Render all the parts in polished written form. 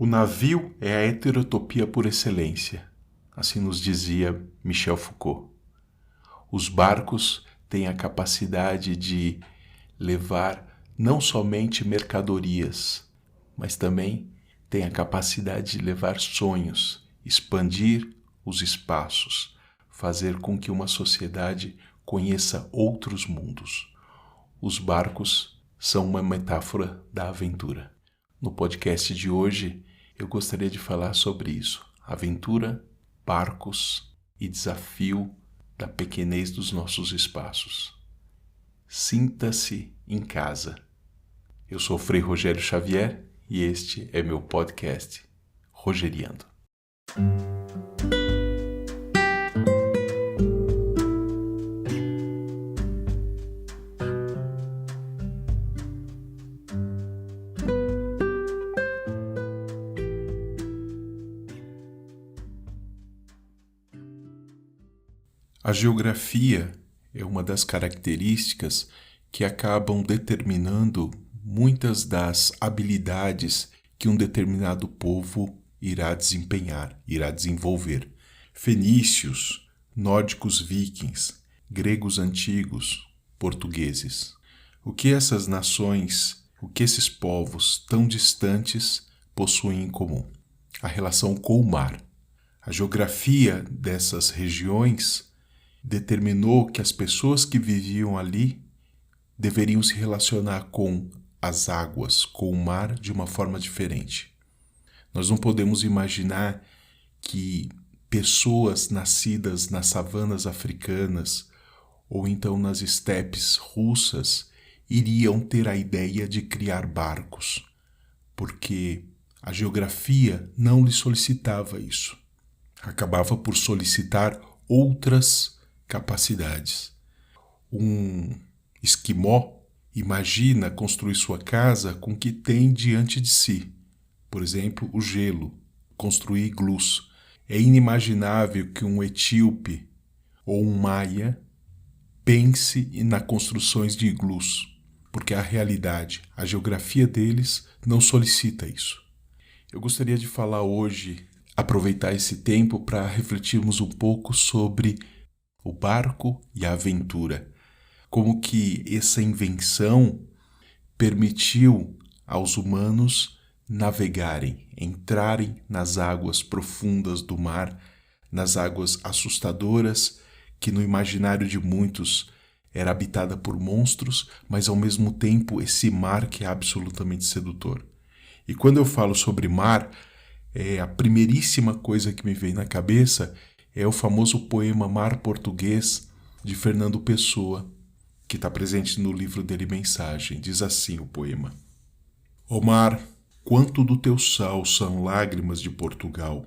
O navio é a heterotopia por excelência, assim nos dizia Michel Foucault. Os barcos têm a capacidade de levar não somente mercadorias, mas também têm a capacidade de levar sonhos, expandir os espaços, fazer com que uma sociedade conheça outros mundos. Os barcos são uma metáfora da aventura. No podcast de hoje, eu gostaria de falar sobre isso: aventura, barcos e desafio da pequenez dos nossos espaços. Sinta-se em casa. Eu sou Frei Rogério Xavier e este é meu podcast, Rogeriando. A geografia é uma das características que acabam determinando muitas das habilidades que um determinado povo irá desempenhar, irá desenvolver. Fenícios, nórdicos vikings, gregos antigos, portugueses. O que essas nações, o que esses povos tão distantes possuem em comum? A relação com o mar. A geografia dessas regiões determinou que as pessoas que viviam ali deveriam se relacionar com as águas, com o mar, de uma forma diferente. Nós não podemos imaginar que pessoas nascidas nas savanas africanas ou então nas estepes russas iriam ter a ideia de criar barcos, porque a geografia não lhe solicitava isso. Acabava por solicitar outras capacidades. Um esquimó imagina construir sua casa com o que tem diante de si. Por exemplo, o gelo, construir iglus. É inimaginável que um etíope ou um maia pense nas construções de iglus, porque a realidade, a geografia deles não solicita isso. Eu gostaria de falar hoje, aproveitar esse tempo para refletirmos um pouco sobre o barco e a aventura. Como que essa invenção permitiu aos humanos navegarem, entrarem nas águas profundas do mar, nas águas assustadoras, que no imaginário de muitos era habitada por monstros, mas ao mesmo tempo esse mar que é absolutamente sedutor. E quando eu falo sobre mar, a primeiríssima coisa que me vem na cabeça é o famoso poema Mar Português, de Fernando Pessoa, que está presente no livro dele Mensagem. Diz assim o poema: Ó mar, quanto do teu sal são lágrimas de Portugal.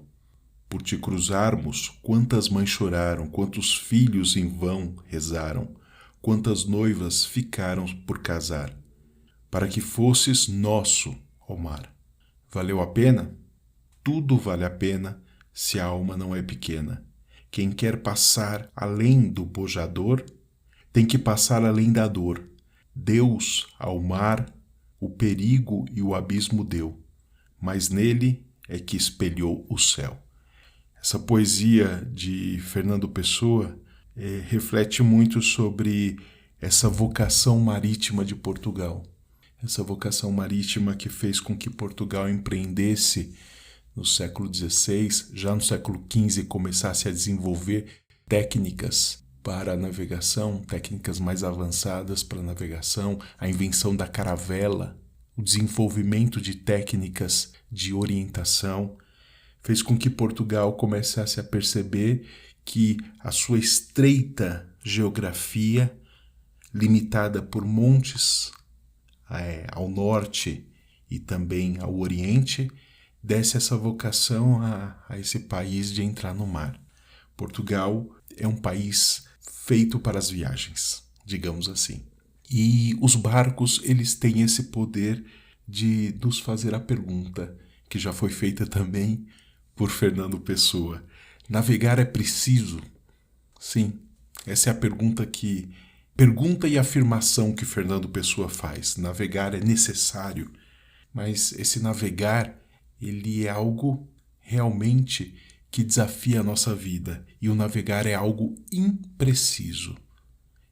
Por te cruzarmos, quantas mães choraram, quantos filhos em vão rezaram, quantas noivas ficaram por casar, para que fosses nosso, ó mar. Valeu a pena? Tudo vale a pena se a alma não é pequena. Quem quer passar além do bojador, tem que passar além da dor. Deus, ao mar, o perigo e o abismo deu, mas nele é que espelhou o céu. Essa poesia de Fernando Pessoa reflete muito sobre essa vocação marítima de Portugal. Essa vocação marítima que fez com que Portugal empreendesse no século XVI, já no século XV, começasse a desenvolver técnicas para a navegação, técnicas mais avançadas para a navegação, a invenção da caravela, o desenvolvimento de técnicas de orientação, fez com que Portugal começasse a perceber que a sua estreita geografia, limitada por montes ao norte e também ao oriente, desse essa vocação a esse país de entrar no mar. Portugal é um país feito para as viagens, digamos assim. E os barcos, eles têm esse poder de nos fazer a pergunta, que já foi feita também por Fernando Pessoa: navegar é preciso? Sim, essa é a pergunta e afirmação que Fernando Pessoa faz. Navegar é necessário, mas esse navegar, ele é algo realmente que desafia a nossa vida, e o navegar é algo impreciso.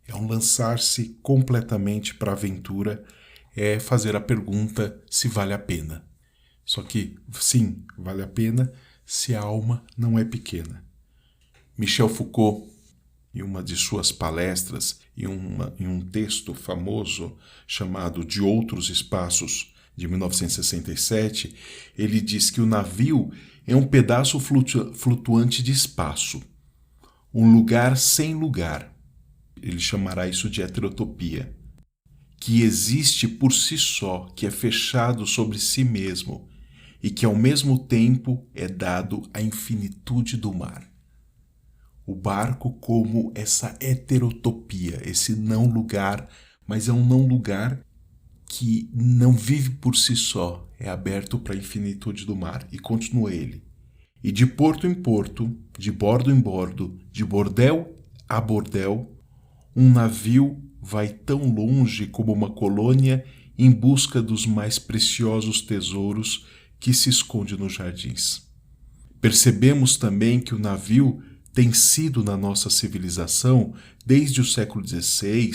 É um lançar-se completamente para a aventura, é fazer a pergunta se vale a pena. Só que, sim, vale a pena se a alma não é pequena. Michel Foucault, em uma de suas palestras, em um texto famoso chamado De Outros Espaços, de 1967, ele diz que o navio é um pedaço flutuante de espaço, um lugar sem lugar. Ele chamará isso de heterotopia, que existe por si só, que é fechado sobre si mesmo e que ao mesmo tempo é dado à infinitude do mar. O barco como essa heterotopia, esse não lugar, mas é um não lugar que não vive por si só, é aberto para a infinitude do mar, e continua ele. E de porto em porto, de bordo em bordo, de bordel a bordel, um navio vai tão longe como uma colônia em busca dos mais preciosos tesouros que se esconde nos jardins. Percebemos também que o navio tem sido na nossa civilização, desde o século XVI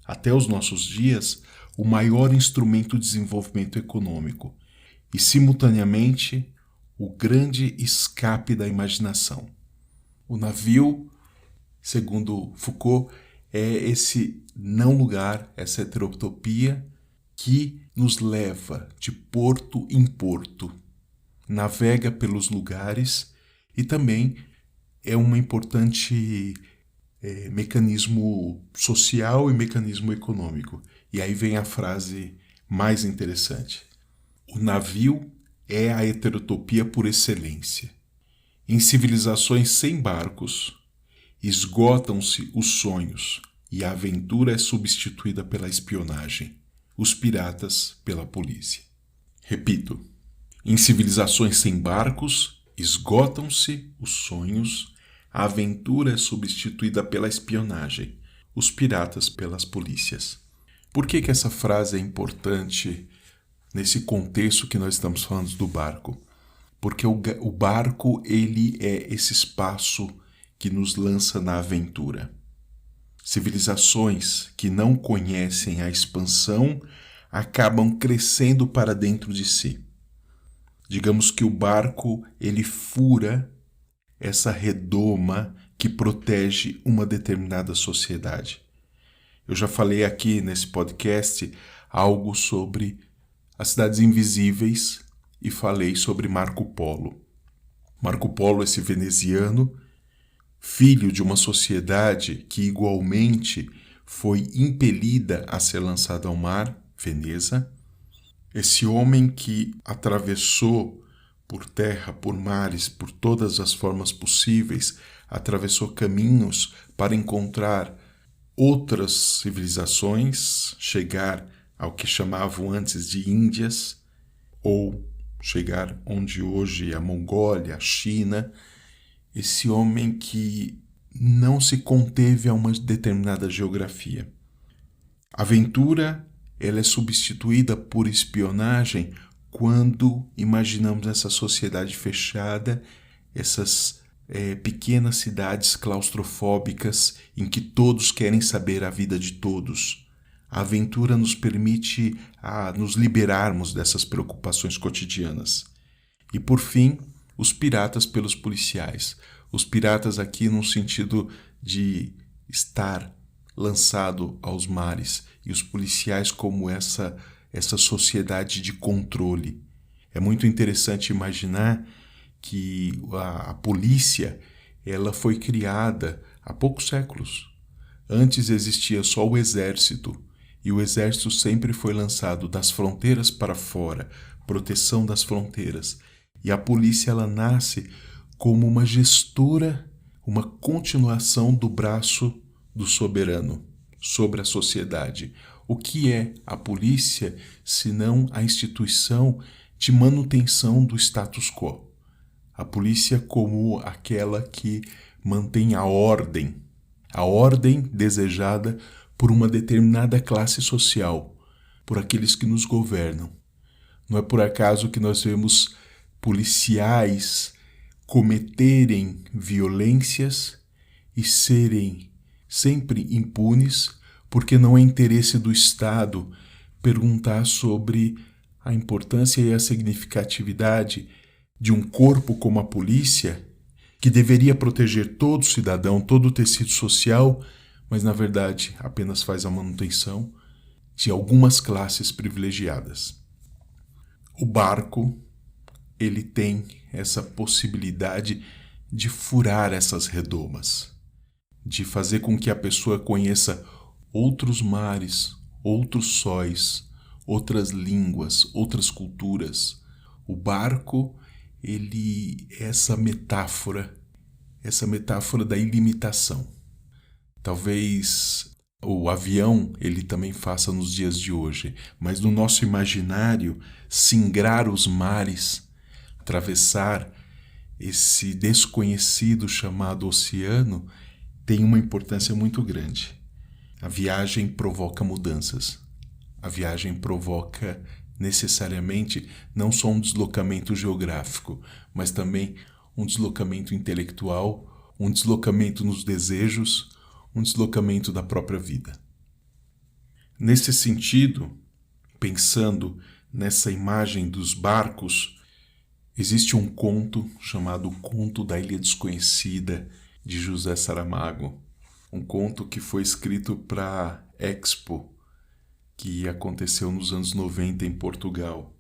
até os nossos dias, o maior instrumento de desenvolvimento econômico e, simultaneamente, o grande escape da imaginação. O navio, segundo Foucault, é esse não lugar, essa heterotopia que nos leva de porto em porto, navega pelos lugares e também é um importante mecanismo social e mecanismo econômico. E aí vem a frase mais interessante. O navio é a heterotopia por excelência. Em civilizações sem barcos, esgotam-se os sonhos e a aventura é substituída pela espionagem, os piratas pela polícia. Repito, em civilizações sem barcos, esgotam-se os sonhos, a aventura é substituída pela espionagem, os piratas pelas polícias. Por que essa frase é importante nesse contexto que nós estamos falando do barco? Porque o barco, ele é esse espaço que nos lança na aventura. Civilizações que não conhecem a expansão acabam crescendo para dentro de si. Digamos que o barco, ele fura essa redoma que protege uma determinada sociedade. Eu já falei aqui nesse podcast algo sobre as cidades invisíveis e falei sobre Marco Polo. Marco Polo, esse veneziano, filho de uma sociedade que igualmente foi impelida a ser lançada ao mar, Veneza. Esse homem que atravessou por terra, por mares, por todas as formas possíveis, atravessou caminhos para encontrar outras civilizações, chegar ao que chamavam antes de Índias, ou chegar onde hoje é a Mongólia, a China. Esse homem que não se conteve a uma determinada geografia. A aventura, ela é substituída por espionagem quando imaginamos essa sociedade fechada, essas pequenas cidades claustrofóbicas em que todos querem saber a vida de todos. A aventura nos permite nos liberarmos dessas preocupações cotidianas. E, por fim, os piratas pelos policiais. Os piratas aqui no sentido de estar lançado aos mares, e os policiais como essa sociedade de controle. É muito interessante imaginar que a polícia, ela foi criada há poucos séculos. Antes existia só o exército, e o exército sempre foi lançado das fronteiras para fora, proteção das fronteiras. E a polícia, ela nasce como uma gestora, uma continuação do braço do soberano sobre a sociedade. O que é a polícia, senão a instituição de manutenção do status quo? A polícia como aquela que mantém a ordem desejada por uma determinada classe social, por aqueles que nos governam. Não é por acaso que nós vemos policiais cometerem violências e serem sempre impunes, porque não é interesse do Estado perguntar sobre a importância e a significatividade de um corpo como a polícia, que deveria proteger todo cidadão, todo o tecido social, mas na verdade apenas faz a manutenção de algumas classes privilegiadas. O barco, ele tem essa possibilidade de furar essas redomas, de fazer com que a pessoa conheça outros mares, outros sóis, outras línguas, outras culturas. O barco, ele é essa metáfora da ilimitação. Talvez o avião ele também faça nos dias de hoje, mas no nosso imaginário, singrar os mares, atravessar esse desconhecido chamado oceano, tem uma importância muito grande. A viagem provoca mudanças. A viagem provoca necessariamente não só um deslocamento geográfico, mas também um deslocamento intelectual, um deslocamento nos desejos, um deslocamento da própria vida. Nesse sentido, pensando nessa imagem dos barcos, existe um conto chamado Conto da Ilha Desconhecida, de José Saramago. Um conto que foi escrito para Expo, que aconteceu nos anos 90 em Portugal.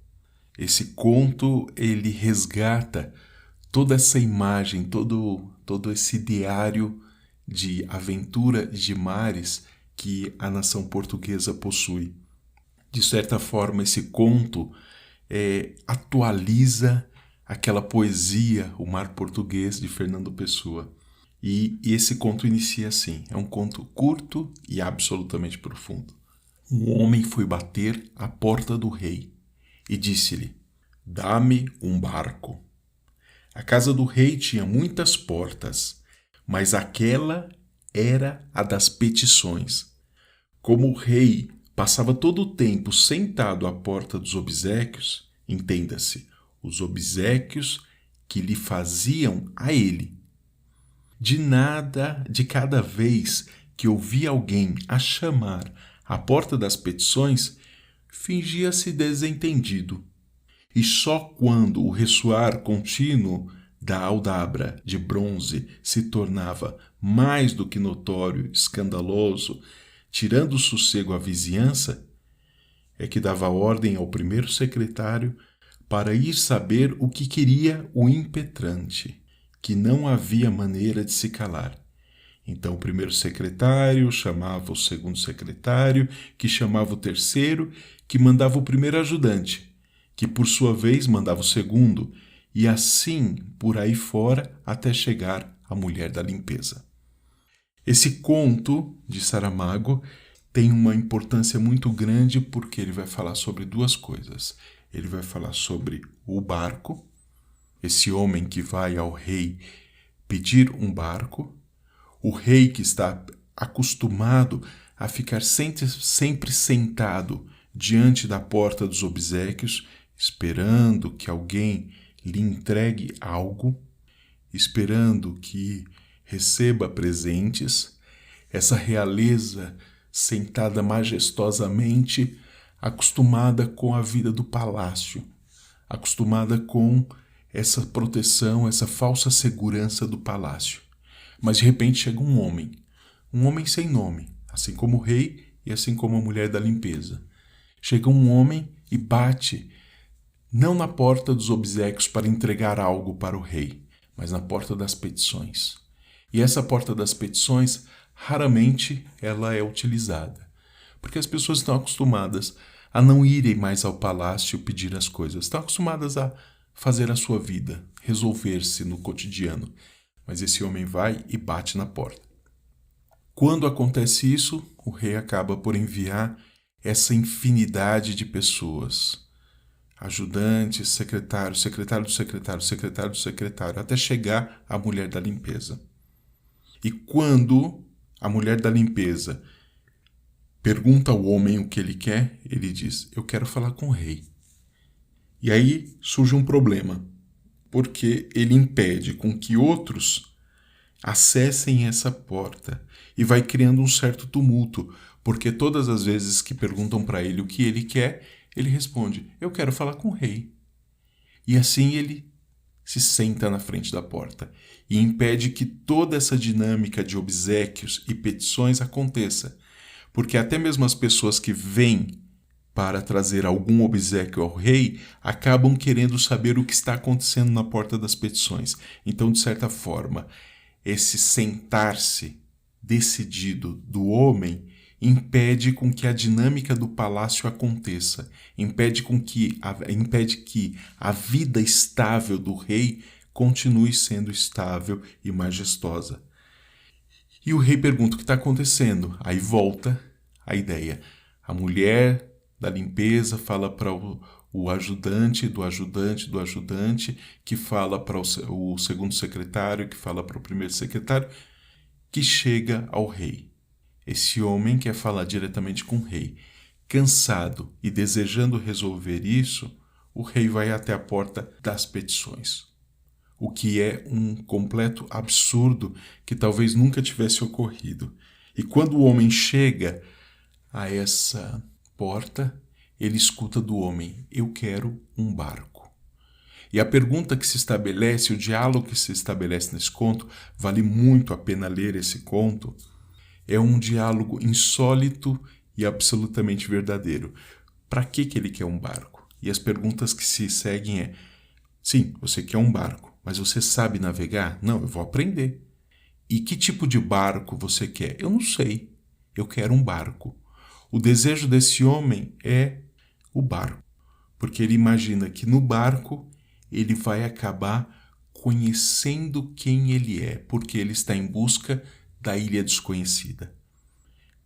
Esse conto, ele resgata toda essa imagem, todo esse ideário de aventura de mares que a nação portuguesa possui. De certa forma, esse conto atualiza aquela poesia, O Mar Português, de Fernando Pessoa. E esse conto inicia assim, é um conto curto e absolutamente profundo. Um homem foi bater à porta do rei e disse-lhe: "Dá-me um barco." A casa do rei tinha muitas portas, mas aquela era a das petições. Como o rei passava todo o tempo sentado à porta dos obséquios, entenda-se, os obséquios que lhe faziam a ele. De cada vez que ouvia alguém a chamar à porta das petições, fingia-se desentendido. E só quando o ressoar contínuo da aldabra de bronze se tornava mais do que notório, escandaloso, tirando o sossego à vizinhança, é que dava ordem ao primeiro secretário para ir saber o que queria o impetrante, que não havia maneira de se calar. Então o primeiro secretário chamava o segundo secretário, que chamava o terceiro, que mandava o primeiro ajudante, que por sua vez mandava o segundo, e assim por aí fora até chegar à mulher da limpeza. Esse conto de Saramago tem uma importância muito grande porque ele vai falar sobre duas coisas. Ele vai falar sobre o barco, esse homem que vai ao rei pedir um barco, o rei que está acostumado a ficar sempre sentado diante da porta dos obséquios, esperando que alguém lhe entregue algo, esperando que receba presentes, essa realeza sentada majestosamente, acostumada com a vida do palácio, acostumada com essa proteção, essa falsa segurança do palácio. Mas de repente chega um homem sem nome, assim como o rei e assim como a mulher da limpeza. Chega um homem e bate, não na porta dos obséquios para entregar algo para o rei, mas na porta das petições. E essa porta das petições, raramente ela é utilizada, porque as pessoas estão acostumadas a não irem mais ao palácio pedir as coisas, estão acostumadas a fazer a sua vida, resolver-se no cotidiano. Mas esse homem vai e bate na porta. Quando acontece isso, o rei acaba por enviar essa infinidade de pessoas, ajudantes, secretário, secretário do secretário, secretário do secretário, até chegar à mulher da limpeza. E quando a mulher da limpeza pergunta ao homem o que ele quer, ele diz: "Eu quero falar com o rei." E aí surge um problema. porque ele impede com que outros acessem essa porta e vai criando um certo tumulto, porque todas as vezes que perguntam para ele o que ele quer, ele responde: eu quero falar com o rei. E assim ele se senta na frente da porta e impede que toda essa dinâmica de obséquios e petições aconteça, porque até mesmo as pessoas que vêm para trazer algum obséquio ao rei acabam querendo saber o que está acontecendo na porta das petições. Então, de certa forma, esse sentar-se decidido do homem impede com que a dinâmica do palácio aconteça, impede que a vida estável do rei continue sendo estável e majestosa. E o rei pergunta o que está acontecendo. Aí volta a ideia. A mulher da limpeza fala para o ajudante do ajudante do ajudante, que fala para o segundo secretário, que fala para o primeiro secretário, que chega ao rei. Esse homem quer falar diretamente com o rei. Cansado e desejando resolver isso, o rei vai até a porta das petições. O que é um completo absurdo que talvez nunca tivesse ocorrido. E quando o homem chega a essa porta, ele escuta do homem: eu quero um barco. E a pergunta que se estabelece, o diálogo que se estabelece nesse conto, vale muito a pena ler esse conto, é um diálogo insólito e absolutamente verdadeiro. Para que ele quer um barco? E as perguntas que se seguem é: sim, você quer um barco, mas você sabe navegar? Não, eu vou aprender. E que tipo de barco você quer? Eu não sei. Eu quero um barco. O desejo desse homem é o barco, porque ele imagina que no barco ele vai acabar conhecendo quem ele é, porque ele está em busca da ilha desconhecida.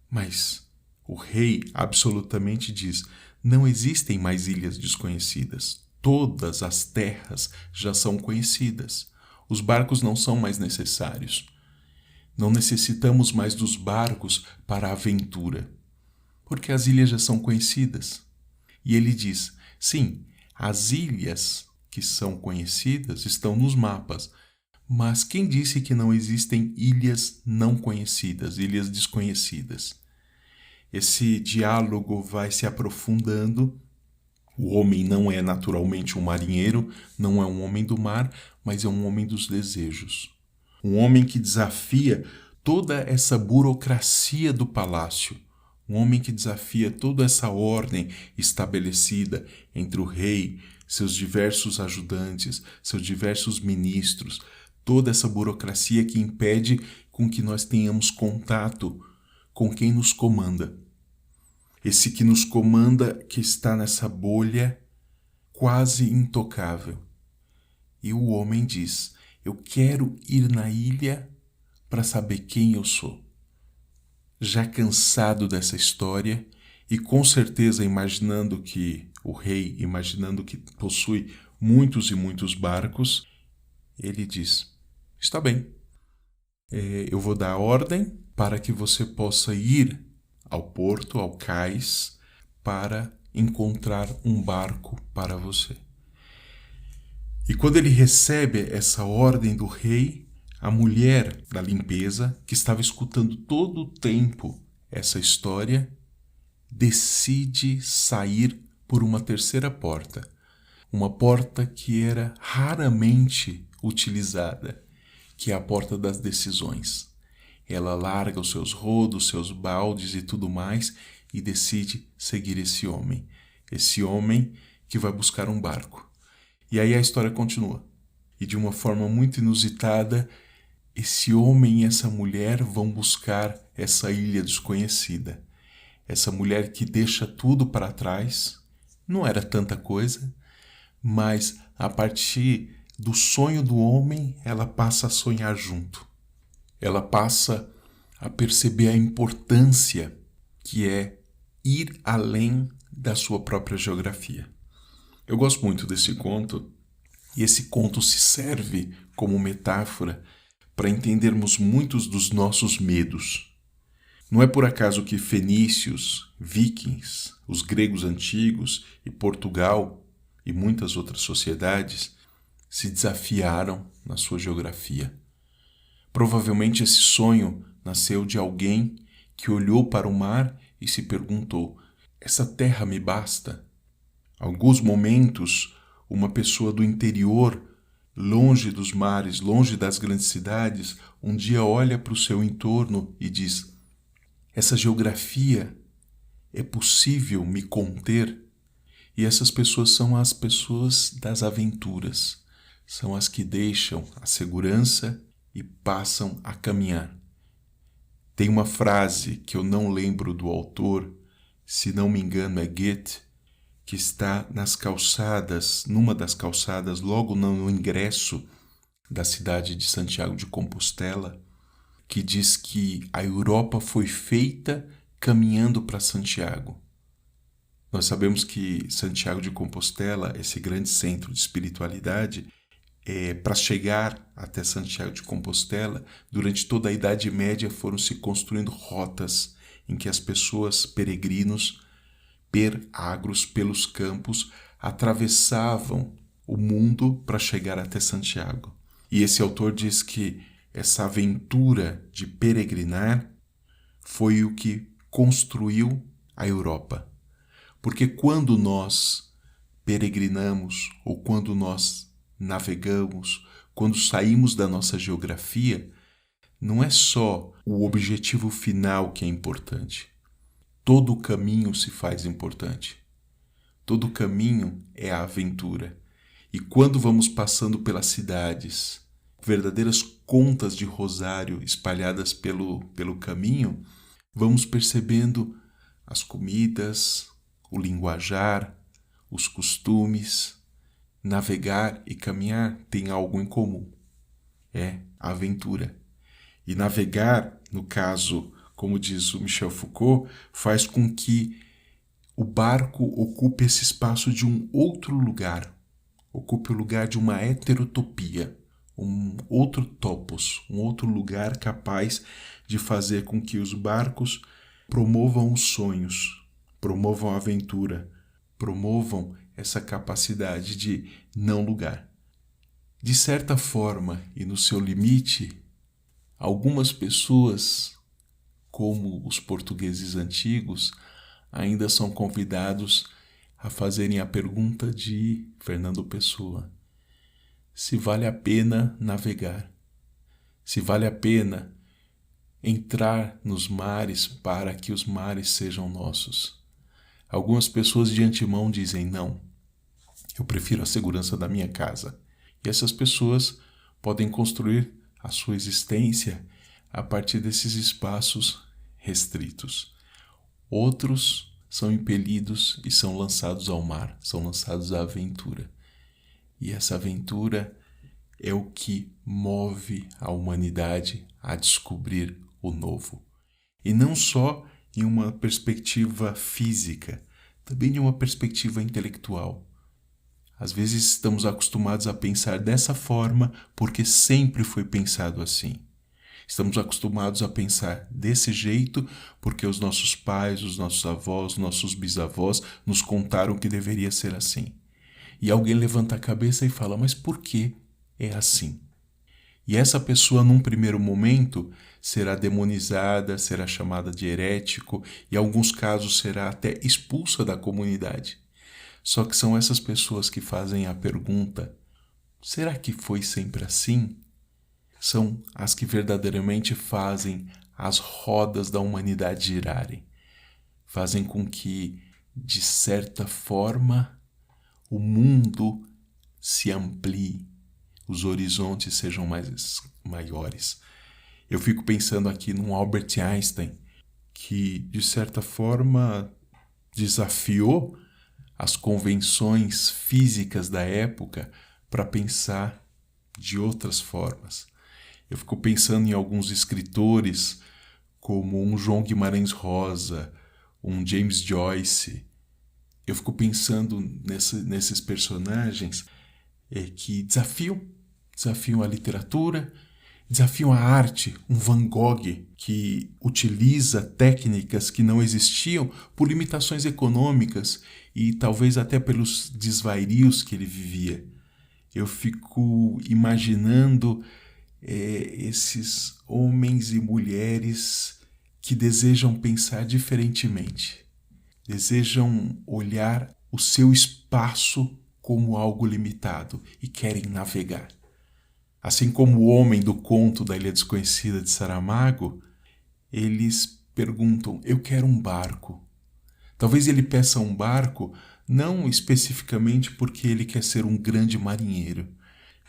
Mas o rei absolutamente diz: não existem mais ilhas desconhecidas. Todas as terras já são conhecidas. Os barcos não são mais necessários. Não necessitamos mais dos barcos para a aventura, porque as ilhas já são conhecidas. E ele diz: sim, as ilhas que são conhecidas estão nos mapas, mas quem disse que não existem ilhas não conhecidas, ilhas desconhecidas? Esse diálogo vai se aprofundando. O homem não é naturalmente um marinheiro, não é um homem do mar, mas é um homem dos desejos. Um homem que desafia toda essa burocracia do palácio. Um homem que desafia toda essa ordem estabelecida entre o rei, seus diversos ajudantes, seus diversos ministros, toda essa burocracia que impede com que nós tenhamos contato com quem nos comanda. Esse que nos comanda, que está nessa bolha quase intocável. E o homem diz: eu quero ir na ilha para saber quem eu sou. Já cansado dessa história e com certeza imaginando que o rei, imaginando que possui muitos e muitos barcos, ele diz: está bem, eu vou dar ordem para que você possa ir ao porto, ao cais, para encontrar um barco para você. E quando ele recebe essa ordem do rei, a mulher da limpeza, que estava escutando todo o tempo essa história, decide sair por uma terceira porta. Uma porta que era raramente utilizada, que é a porta das decisões. Ela larga os seus rodos, seus baldes e tudo mais e decide seguir esse homem. Esse homem que vai buscar um barco. E aí a história continua. E de uma forma muito inusitada, esse homem e essa mulher vão buscar essa ilha desconhecida. Essa mulher que deixa tudo para trás, não era tanta coisa, mas a partir do sonho do homem, ela passa a sonhar junto. Ela passa a perceber a importância que é ir além da sua própria geografia. Eu gosto muito desse conto, e esse conto se serve como metáfora para entendermos muitos dos nossos medos. Não é por acaso que fenícios, vikings, os gregos antigos e Portugal e muitas outras sociedades se desafiaram na sua geografia. Provavelmente esse sonho nasceu de alguém que olhou para o mar e se perguntou: essa terra me basta? Alguns momentos, uma pessoa do interior, longe dos mares, longe das grandes cidades, um dia olha para o seu entorno e diz: essa geografia é possível me conter? E essas pessoas são as pessoas das aventuras, são as que deixam a segurança e passam a caminhar. Tem uma frase que eu não lembro do autor, se não me engano é Goethe, que está nas calçadas, numa das calçadas, logo no ingresso da cidade de Santiago de Compostela, que diz que a Europa foi feita caminhando para Santiago. Nós sabemos que Santiago de Compostela, esse grande centro de espiritualidade, para chegar até Santiago de Compostela, durante toda a Idade Média foram se construindo rotas em que as pessoas, peregrinos, agros pelos campos, atravessavam o mundo para chegar até Santiago. E esse autor diz que essa aventura de peregrinar foi o que construiu a Europa. Porque quando nós peregrinamos ou quando nós navegamos, quando saímos da nossa geografia, não é só o objetivo final que é importante. Todo o caminho se faz importante. Todo o caminho é a aventura. E quando vamos passando pelas cidades, verdadeiras contas de rosário espalhadas pelo caminho, vamos percebendo as comidas, o linguajar, os costumes. Navegar e caminhar têm algo em comum. É a aventura. E navegar, no caso, como diz o Michel Foucault, faz com que o barco ocupe esse espaço de um outro lugar, ocupe o lugar de uma heterotopia, um outro topos, um outro lugar capaz de fazer com que os barcos promovam os sonhos, promovam a aventura, promovam essa capacidade de não lugar. De certa forma, e no seu limite, algumas pessoas, como os portugueses antigos, ainda são convidados a fazerem a pergunta de Fernando Pessoa: se vale a pena navegar, se vale a pena entrar nos mares para que os mares sejam nossos. Algumas pessoas de antemão dizem: não, eu prefiro a segurança da minha casa. E essas pessoas podem construir a sua existência a partir desses espaços restritos. Outros são impelidos e são lançados ao mar, são lançados à aventura. E essa aventura é o que move a humanidade a descobrir o novo. E não só em uma perspectiva física, também em uma perspectiva intelectual. Às vezes estamos acostumados a pensar dessa forma porque sempre foi pensado assim. Estamos acostumados a pensar desse jeito porque os nossos pais, os nossos avós, os nossos bisavós nos contaram que deveria ser assim. E alguém levanta a cabeça e fala: mas por que é assim? E essa pessoa, num primeiro momento, será demonizada, será chamada de herético e, em alguns casos, será até expulsa da comunidade. Só que são essas pessoas que fazem a pergunta: será que foi sempre assim? São as que verdadeiramente fazem as rodas da humanidade girarem. Fazem com que, de certa forma, o mundo se amplie, os horizontes sejam maiores. Eu fico pensando aqui num Albert Einstein, que, de certa forma, desafiou as convenções físicas da época para pensar de outras formas. Eu fico pensando em alguns escritores, como um João Guimarães Rosa, um James Joyce. Eu fico pensando nesses personagens que desafiam a literatura, desafiam a arte, um Van Gogh que utiliza técnicas que não existiam por limitações econômicas e talvez até pelos desvairios que ele vivia. eu fico imaginando esses homens e mulheres que desejam pensar diferentemente, desejam olhar o seu espaço como algo limitado e querem navegar. Assim como o homem do conto da Ilha Desconhecida de Saramago, eles perguntam: eu quero um barco. Talvez ele peça um barco não especificamente porque ele quer ser um grande marinheiro,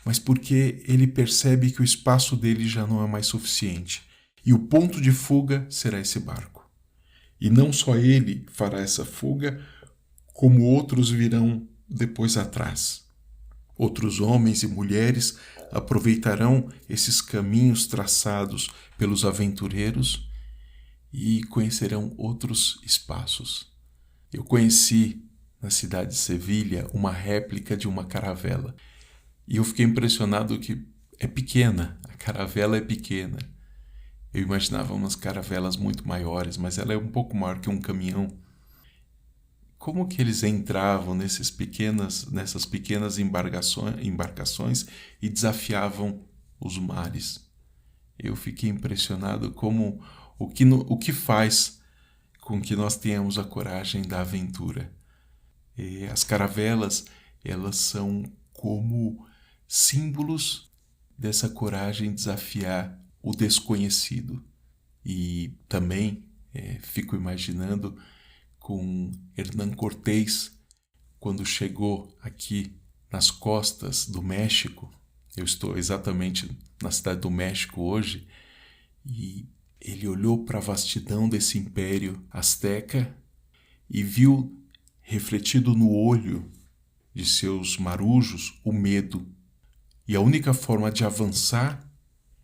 mas porque ele percebe que o espaço dele já não é mais suficiente e o ponto de fuga será esse barco. E não só ele fará essa fuga, como outros virão depois atrás. Outros homens e mulheres aproveitarão esses caminhos traçados pelos aventureiros e conhecerão outros espaços. Eu conheci na cidade de Sevilha uma réplica de uma caravela e eu fiquei impressionado que é pequena, a caravela é pequena. Eu imaginava umas caravelas muito maiores, mas ela é um pouco maior que um caminhão. Como que eles entravam nessas pequenas embarcações e desafiavam os mares? Eu fiquei impressionado como o que faz com que nós tenhamos a coragem da aventura. E as caravelas, elas são como símbolos dessa coragem de desafiar o desconhecido. E também fico imaginando com Hernán Cortés, quando chegou aqui nas costas do México. Eu estou exatamente na cidade do México hoje, e ele olhou para a vastidão desse império azteca e viu refletido no olho de seus marujos o medo. E a única forma de avançar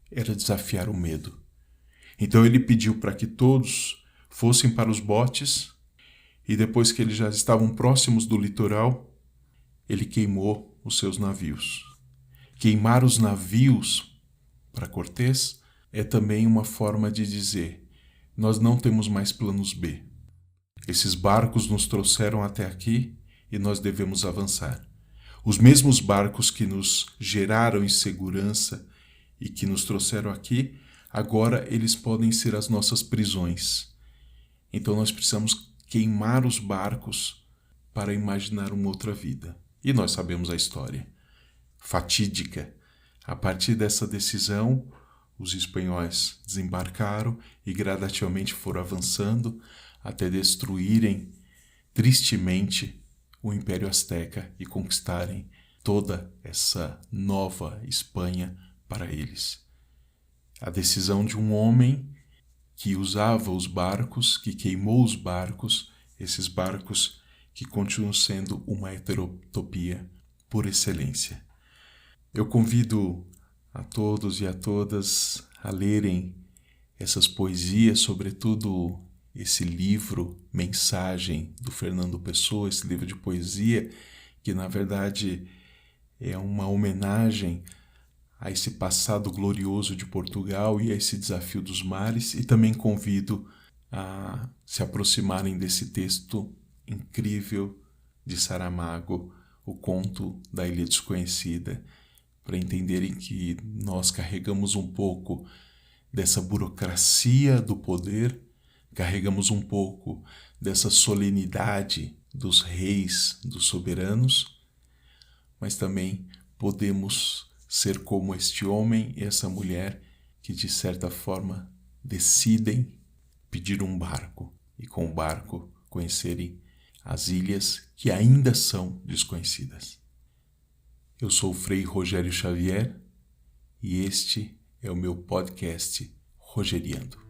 era desafiar o medo. Então ele pediu para que todos fossem para os botes, e depois que eles já estavam próximos do litoral, ele queimou os seus navios. Queimar os navios para Cortés é também uma forma de dizer: nós não temos mais planos B. Esses barcos nos trouxeram até aqui e nós devemos avançar. Os mesmos barcos que nos geraram insegurança e que nos trouxeram aqui, agora eles podem ser as nossas prisões. Então nós precisamos queimar os barcos para imaginar uma outra vida. E nós sabemos a história fatídica. A partir dessa decisão, os espanhóis desembarcaram e gradativamente foram avançando até destruírem tristemente o Império Azteca e conquistarem toda essa nova Espanha para eles. A decisão de um homem que usava os barcos, que queimou os barcos, esses barcos que continuam sendo uma heterotopia por excelência. Eu convido a todos e a todas a lerem essas poesias, sobretudo esse livro Mensagem do Fernando Pessoa, esse livro de poesia, que na verdade é uma homenagem a esse passado glorioso de Portugal e a esse desafio dos mares, e também convido a se aproximarem desse texto incrível de Saramago, o conto da Ilha Desconhecida, para entenderem que nós carregamos um pouco dessa burocracia do poder, carregamos um pouco dessa solenidade dos reis, dos soberanos, mas também podemos ser como este homem e essa mulher que, de certa forma, decidem pedir um barco e, com o barco, conhecerem as ilhas que ainda são desconhecidas. Eu sou o Frei Rogério Xavier e este é o meu podcast Rogeriando.